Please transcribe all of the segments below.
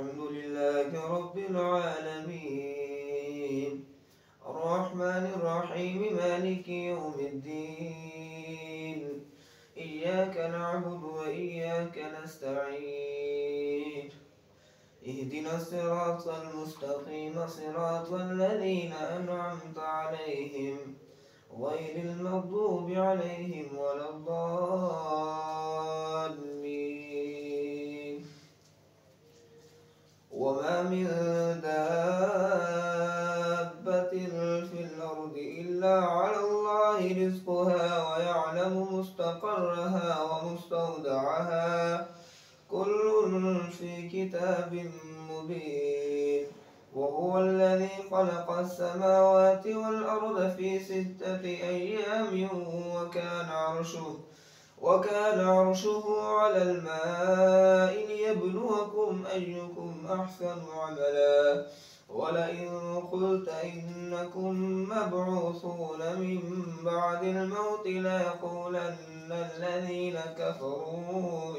الحمد لله رب العالمين الرحمن الرحيم مالك يوم الدين إياك نعبد وإياك نستعين اهدنا الصراط المستقيم صراط الذين أنعمت عليهم غير المغضوب عليهم ولا الضالين وما من دابة في الأرض إلا على الله رزقها ويعلم مستقرها ومستودعها كل في كتاب مبين وهو الذي خلق السماوات والأرض في 6 أيام وكان عرشه على الماء ليبلوكم أيكم أحسن عملا ولئن قلت إنكم مبعوثون من بعد الموت ليقولن الذين كفروا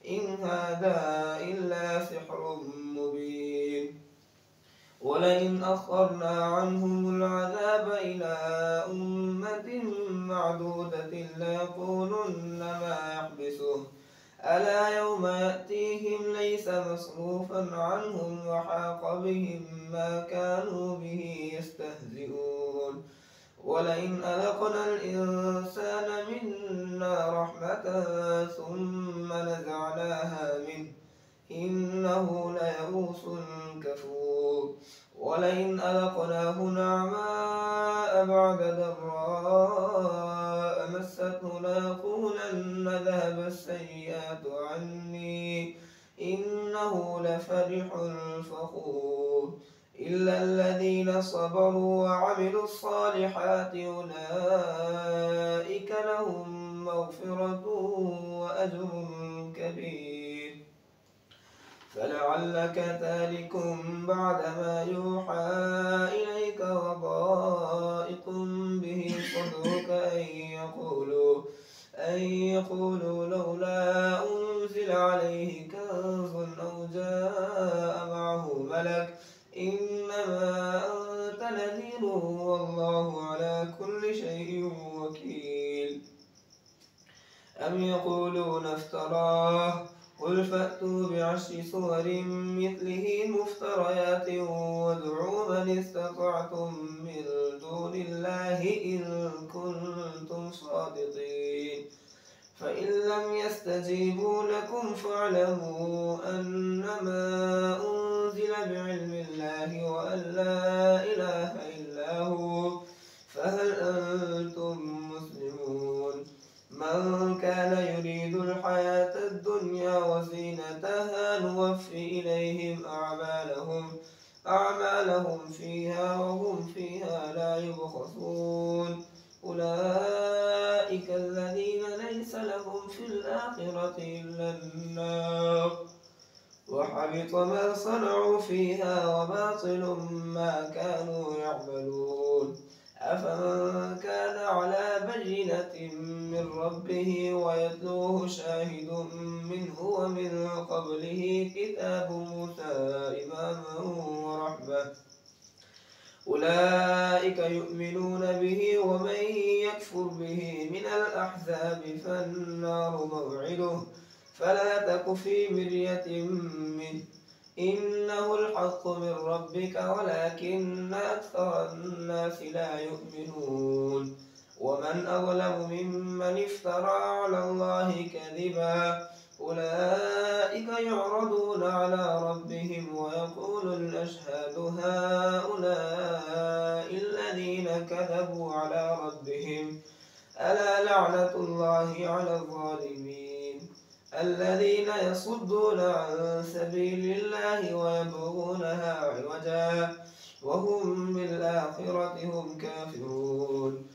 إن هذا إلا سحر مبين ولئن أخرنا عنهم العذاب إلى أمة معدودة ليقولن ما يحبسه ألا يوم يأتيهم ليس مصروفا عنهم وحاق بهم ما كانوا به يستهزئون ولئن أذقنا الإنسان منا رحمة ثم نزعناها منه إنه ليئوس كفور ولئن أذقناه نعماء بعد ضراء مسته ليقولن ذهب السيئات عني إنه لفرح فخور إلا الذين صبروا وعملوا الصالحات أولئك لهم مغفرة وأجر كبير فلعلك تارك بعد ما يوحى إليك وضائق به صدرك أن يقولوا لولا أنزل عليه كنز أو جاء معه ملك إنما أنت نذير والله على كل شيء وكيل أم يقولون افتراه قل فأتوا بعشر سور مثله مفتريات وادعوا من استطعتم من دون الله إن كنتم صادقين فإن لم يستجيبوا لكم فاعلموا أنما أنزل بعلم الله وأن لا إله إلا هو فهل أنتم مسلمون من كان يريد الحياة الدنيا وزينتها نوفي إليهم أعمالهم فيها وهم فيها لا يبخسون أولئك الذين ليس لهم في الآخرة إلا النار وحبط ما صنعوا فيها وباطل ما كانوا يعملون أفمن كان على بينة من ربه ويتلوه شاهد منه ومن قبله كتاب موسى إماما ورحمة أولئك يؤمنون به ومن يكفر به من الأحزاب فالنار موعده فلا تك في مرية منه إنه الحق من ربك ولكن أكثر الناس لا يؤمنون ومن أظلم ممن افترى على الله كذبا أولئك يعرضون على ربهم ويقول الأشهاد هؤلاء الذين كذبوا على ربهم ألا لعنة الله على الظالمين الذين يصدون عن سبيل الله ويبغونها عوجا وهم بالآخرة هم كافرون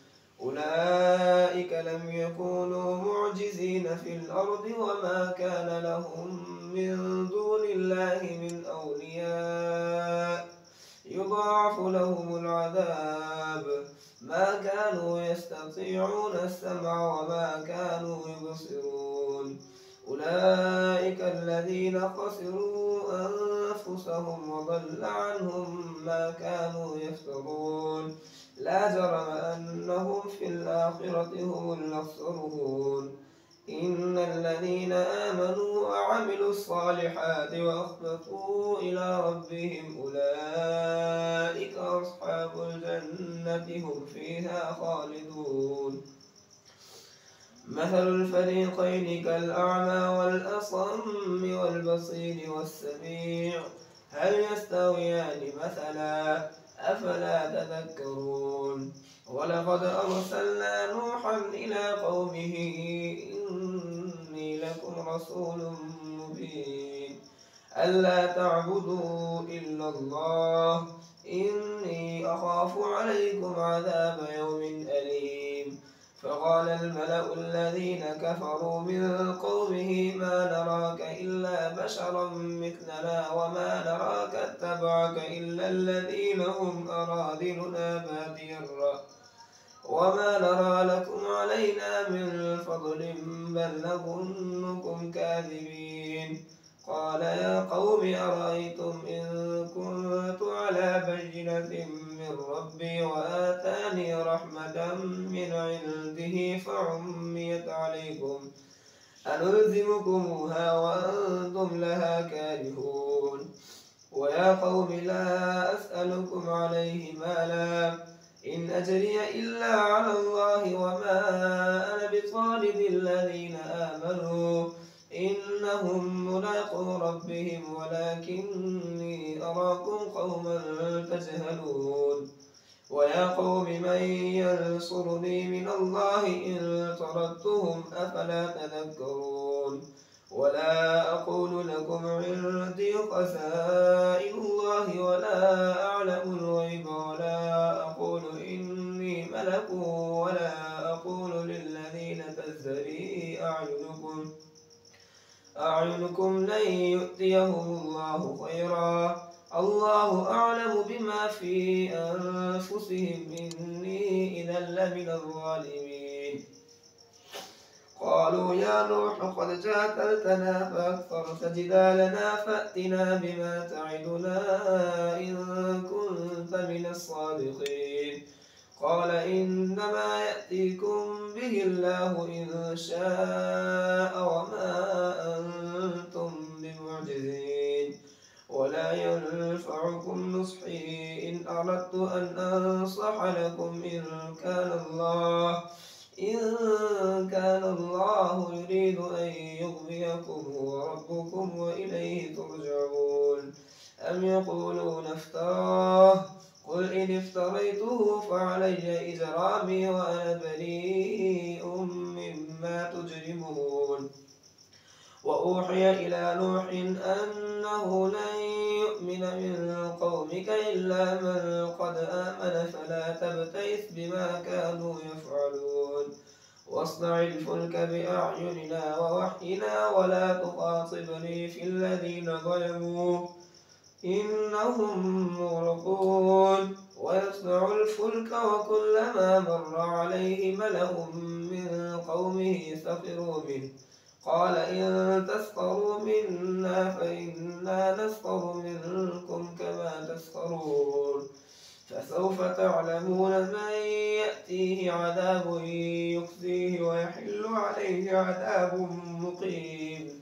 أولئك لم يكونوا معجزين في الأرض وما كان لهم من دون الله من أولياء يضاعف لهم العذاب ما كانوا يستطيعون السمع وما كانوا يبصرون أولئك الذين خسروا أنفسهم وضل عنهم ما كانوا يفترون لا جرم أنهم في الآخرة هم الأخسرون إن الذين آمنوا وعملوا الصالحات وأخبتوا إلى ربهم أولئك أصحاب الجنة هم فيها خالدون مثل الفريقين كالأعمى والأصم والبصير والسميع هل يستويان مثلا أفلا تذكرون ولقد أرسلنا نوحا إلى قومه إني لكم رسول مبين ألا تعبدوا إلا الله إني أخاف عليكم عذاب يوم أليم فقال الملأ الذين كفروا من قومه ما نراك إلا بشرا مثلنا وما نراك اتبعك إلا الذين هم أراذلنا بادي الرأي وما نرى لكم علينا من فضل بل نظنكم كاذبين قال يا قوم أرأيتم إن كنت على بينة من ربي وآتاني رحمة من عنده فعميت عليكم أنلزمكموها وأنتم لها كارهون ويا قوم لا أسألكم عليه مالا إن أجري إلا على الله وما أنا بطارد الذين آمنوا إنهم ملاقو ربهم ولكني أراكم قوما تجهلون ويا قوم من ينصرني من الله إن طردتهم أفلا تذكرون ولا أقول لكم عندي خزائن الله ولا أعلم الغيب ولا أقول إني ملك ولا أقول للذين تزدري أعينكم لن يؤتيهم الله خيرا الله أعلم بما في أنفسهم إني إذا لمن الظالمين قالوا يا نوح قد جادلتنا فأكثرت جدالنا فأتنا بما تعدنا إن كنت من الصادقين قال إنما يأتيكم به الله إن شاء وما أنتم بمعجزين ولا ينفعكم نصحي إن أردت أن أنصح لكم إن كان الله يريد أن يغويكم هو ربكم وإليه ترجعون أم يقولون افتراه قل إن افتريته فعلي إجرامي وأنا بريء مما تجرمون وأوحي إلى نوح أنه لن يؤمن من قومك إلا من قد آمن فلا تبتئس بما كانوا يفعلون واصنع الفلك بأعيننا ووحينا ولا تخاطبني في الذين ظلموا إنهم مغرقون ويصنع الفلك وكلما مر عليه ملأ من قومه سخروا منه قال إن تسخروا منا فإنا نسخر منكم كما تسخرون فسوف تعلمون من يأتيه عذاب يخزيه ويحل عليه عذاب مقيم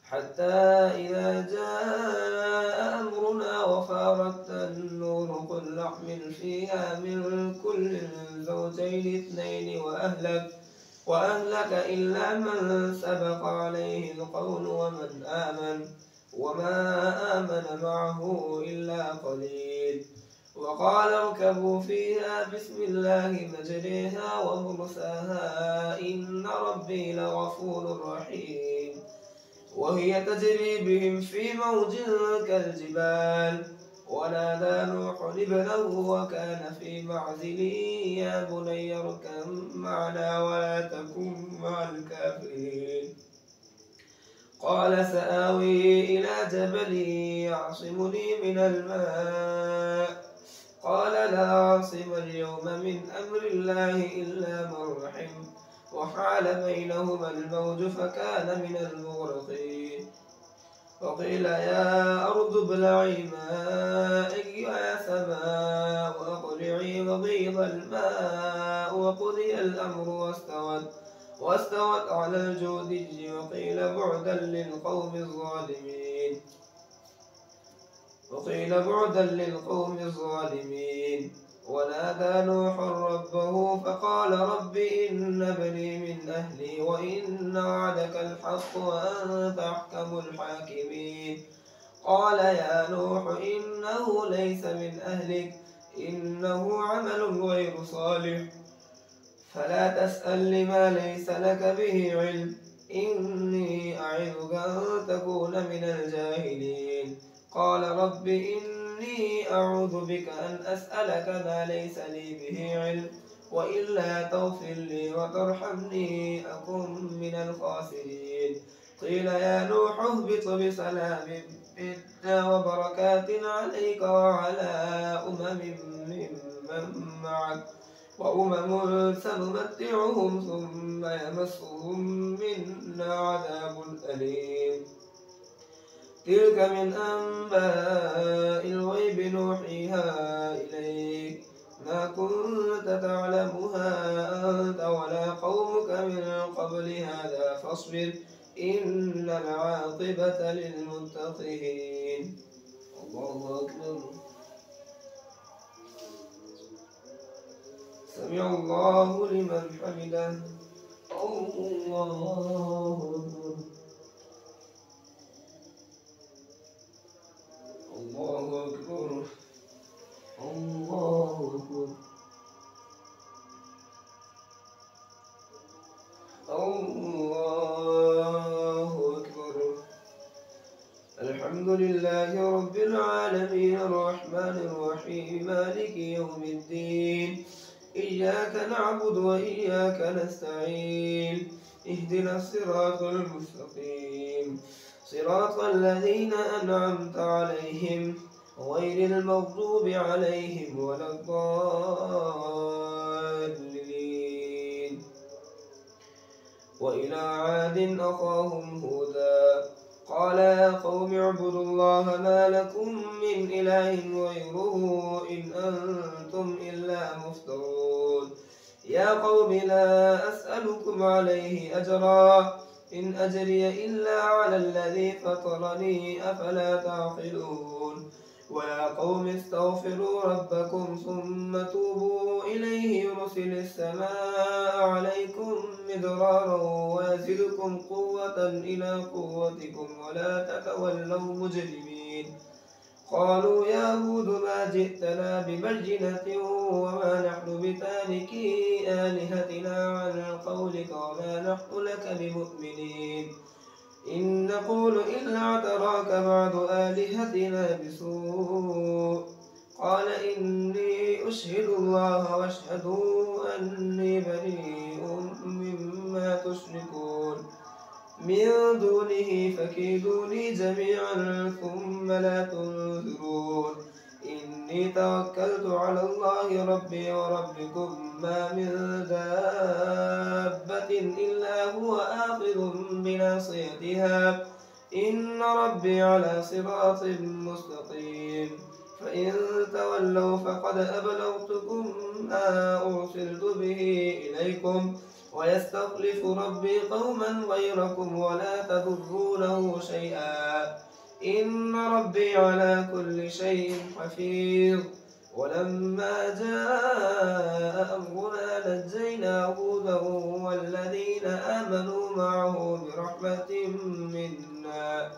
حتى إذا جاء أمرنا وفارت النور قل نحمل فيها من كل زوجين اثنين وأهلك إلا من سبق عليه القول وما آمن معه إلا قليل وقال اركبوا فيها بسم الله مجريها ومرساها إن ربي لغفور رحيم وهي تجري بهم في موج كالجبال ونادى نوح ابنه وكان في معزل يا بني اركب معنا ولا تكن مع الكافرين قال سآوي إلى جبل يعصمني من الماء قال لا عاصم اليوم من أمر الله إلا من رحم وحال بينهما الموج فكان من المغرقين. وقيل يا أرض ابلعي ماءك ويا سماء أقلعي وغيض الماء وقضي الأمر واستوت على الجودي. وقيل بعدا للقوم الظالمين. ونادى نوح ربه فقال رب إن ابني من أهلي وإن وعدك الحق وأنت أحكم الحاكمين. قال يا نوح إنه ليس من أهلك إنه عمل غير صالح فلا تسأل لما ليس لك به علم إني أعظك أن تكون من الجاهلين. قال رب إني أعوذ بك أن أسألك ما ليس لي به علم وإلا تغفر لي وترحمني أكن من الخاسرين. قيل يا نوح اهبط بسلام منا وبركات عليك وعلى ممن معك وأمم سنمتعهم ثم يمسهم منا عذاب أليم. تلك من أنباء الغيب نوحيها إليك ما كنت تعلمها أنت ولا قومك من قبل هذا فاصبر إن العاقبة للمتقين. الله أكبر. سمع الله لمن حمده. الله أكبر. الله أكبر. الله أكبر. الله أكبر. الحمد لله رب العالمين الرحمن الرحيم مالك يوم الدين إياك نعبد وإياك نستعين اهدنا الصراط المستقيم صراط الذين أنعمت عليهم غير المغضوب عليهم ولا الضالين. وإلى عاد أخاهم هودا قال يا قوم اعبدوا الله ما لكم من إله غيره إن أنتم إلا مفترون. يا قوم لا أسألكم عليه أجرا إن أجري إلا على الذي فطرني أفلا تعقلون. ويا قوم استغفروا ربكم ثم توبوا إليه يرسل السماء عليكم مدرارا ويزدكم قوة إلى قوتكم ولا تتولوا مجرمين. قالوا يا هود ما جئتنا ببينة وما نحن بتاركي آلهتنا عن قولك وما نحن لك بمؤمنين إن نقول إلا اعتراك بعض آلهتنا بسوء. قال إني أشهد الله واشهدوا أني بريء مما تشركون من دونه فكيدوني جميعا ثم لا تنظرون. إني توكلت على الله ربي وربكم ما من دابة إلا هو آخذ بناصيتها إن ربي على صراط مستقيم. فإن تولوا فقد أبلغتكم ما أرسلت به إليكم ويستخلف ربي قوما غيركم ولا تضرونه شيئا إن ربي على كل شيء حفيظ. ولما جاء أمرنا نجينا هودا والذين آمنوا معه برحمة منا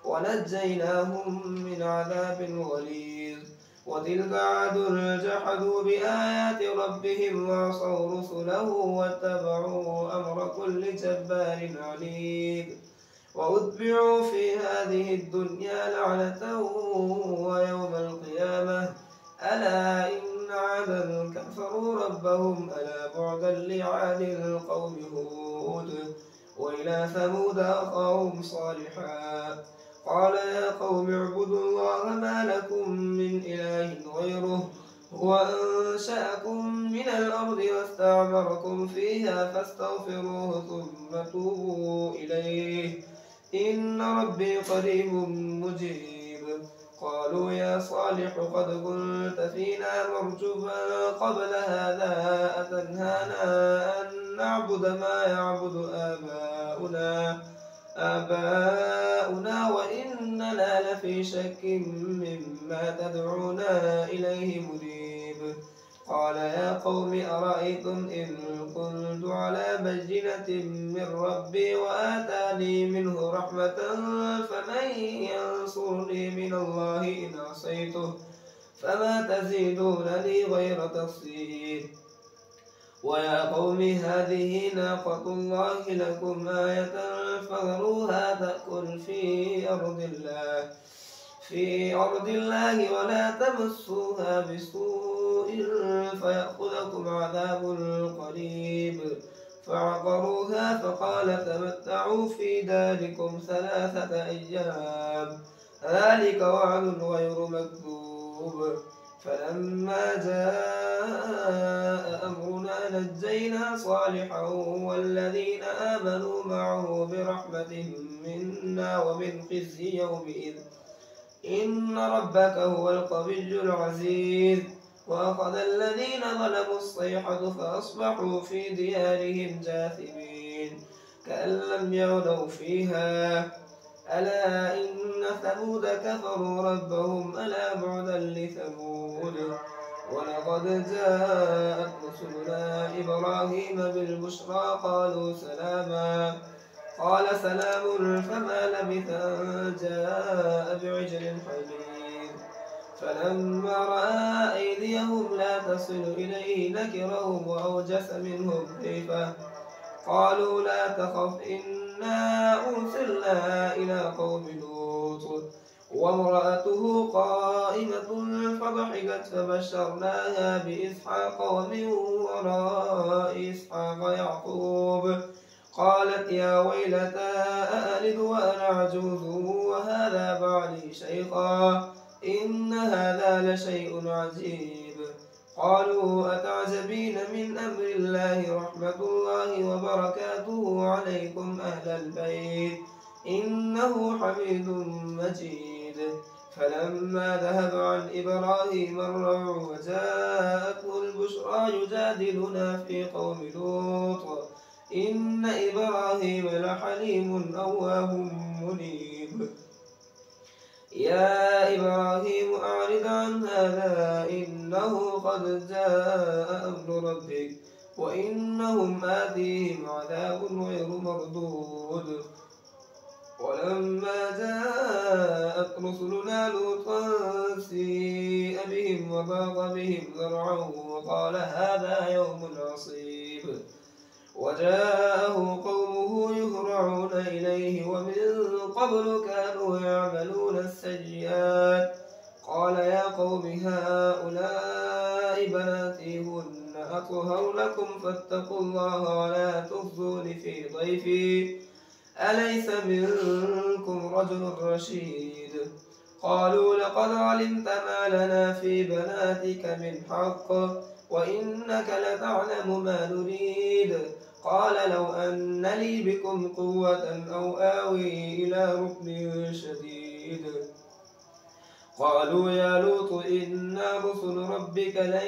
ونجيناهم من عذاب غليظ. وتلك عاد جحدوا بآيات ربهم وعصوا رسله واتبعوا أمر كل جبار عنيد. وأتبعوا في هذه الدنيا لعنة ويوم القيامة ألا إن عادا كفروا ربهم ألا بعدا لعاد القوم هود. وإلى ثمود أخاهم صالحا قال يا قوم اعبدوا الله ما لكم من إله غيره هو أنشأكم من الأرض واستعمركم فيها فاستغفروه ثم توبوا إليه إن ربي قريب مجيب. قالوا يا صالح قد كنت فينا مرجوا قبل هذا أتنهانا أن نعبد ما يعبد آباؤنا وإننا لفي شك مما تدعونا إليه مريب. قال يا قوم أرأيتم إن كنت على بينة من ربي وآتاني منه رحمة فمن ينصرني من الله إن عصيته فما تزيدونني غير تفصيل. ويا قوم هذه ناقة الله لكم آية فذروها تأكل في أرض الله ولا تمسوها بسوء فيأخذكم عذاب قريب. فعقروها فقال تمتعوا في داركم 3 أيام ذلك وعد غير مكذوب. فلما جاء أمرنا نجينا صالحا والذين آمنوا معه برحمة منا ومن خزي يومئذ إن ربك هو القوي العزيز. وأخذ الذين ظلموا الصيحة فأصبحوا في ديارهم جاثمين كأن لم يغنوا فيها ألا إن ثمود كفروا ربهم ألا بعدا لثمود. ولقد جاءت رسلنا إبراهيم بالبشرى قالوا سلاما قال سلام فما لبث أن جاء بعجل حنين. فلما رأى أيديهم لا تصل إليه نكرهم وأوجس منهم خيفة قالوا لا تخف إنا أرسلنا إلى قوم لوط وامرأته قائمة فضحكت فبشرناها بإسحاق ومن وراء إسحاق يعقوب قالت يا ويلتى أألد وأنا عجوز وهذا بعلي شيخا إن هذا لشيء عجيب. قالوا أتعجبين من أمر الله رحمة الله وبركاته عليكم أهل البيت إنه حميد مجيد. فلما ذهب عن إبراهيم الروع وجاءته البشرى يجادلنا في قوم لوط إن إبراهيم لحليم أواه منيب. يا إبراهيم أعرض عن هذا إنه قد جاء أمر ربك وإنهم آتيهم عذاب غير مردود. ولما جاءت رسلنا لوطا سيء بهم وضاق بهم ذرعا وقال هذا يوم عصيب. وجاءه قومه يهرعون إليه ومن قبل كانوا يعملون السيئات قال يا قوم هؤلاء بناتي هن أطهر لكم فاتقوا الله ولا تخزون في ضيفي أليس منكم رجل رشيد. قالوا لقد علمت ما لنا في بناتك من حق وإنك لتعلم ما نريد. قال لو أن لي بكم قوة أو آوي إلى ركن شديد. قالوا يا لوط إنا رسل ربك لن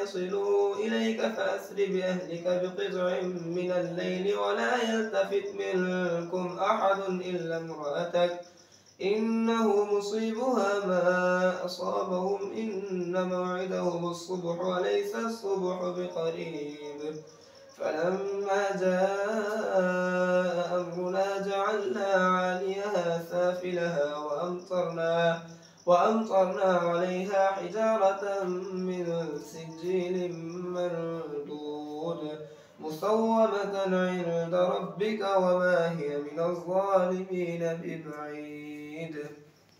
يصلوا إليك فأسر بأهلك بقطع من الليل ولا يلتفت منكم أحد إلا امرأتك إنه مصيبها ما أصابهم إن موعدهم الصبح وليس الصبح بقريب. فلما جاء أمرنا جعلنا عاليها سافلها وأمطرنا عليها حجارة من سجيل منضود مسومة عند ربك وما هي من الظالمين ببعيد.